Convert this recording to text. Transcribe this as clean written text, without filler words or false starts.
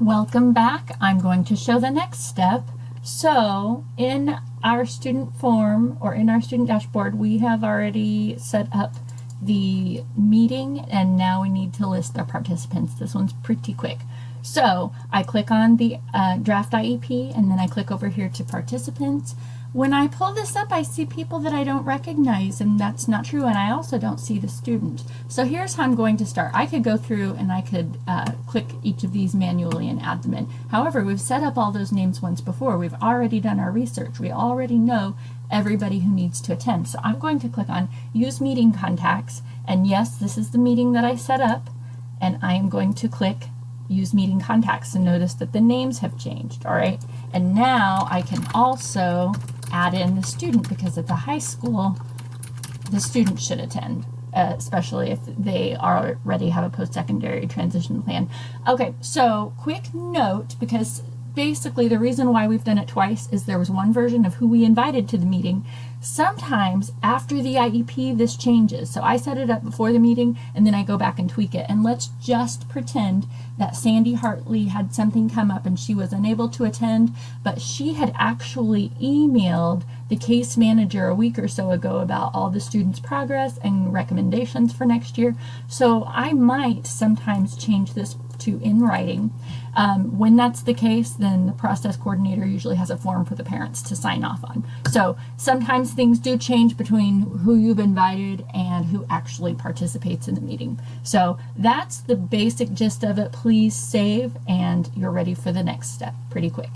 Welcome back. I'm going to show the next step. So in our student form or in our student dashboard, we have already set up the meeting and now we need to list our participants. This one's pretty quick. So I click on the draft IEP and then I click over here to participants. When I pull this up, I see people that I don't recognize, and that's not true, and I also don't see the student. So here's how I'm going to start. I could go through and I could click each of these manually and add them in. However, we've set up all those names once before. We've already done our research. We already know everybody who needs to attend. So I'm going to click on Use Meeting Contacts, and yes, this is the meeting that I set up, and I am going to click Use Meeting Contacts, and notice that the names have changed, all right? And now I can also add in the student, because at the high school, the student should attend, especially if they already have a post-secondary transition plan. Okay, so quick note, because basically the reason why we've done it twice is there was one version of who we invited to the meeting. Sometimes after the IEP, this changes. So I set it up before the meeting and then I go back and tweak it. And let's just pretend that Sandy Hartley had something come up and she was unable to attend, but she had actually emailed the case manager a week or so ago about all the students' progress and recommendations for next year. So I might sometimes change this to in writing. When that's the case, then the process coordinator usually has a form for the parents to sign off on. So sometimes things do change between who you've invited and who actually participates in the meeting. So that's the basic gist of it. Please save, and you're ready for the next step pretty quick.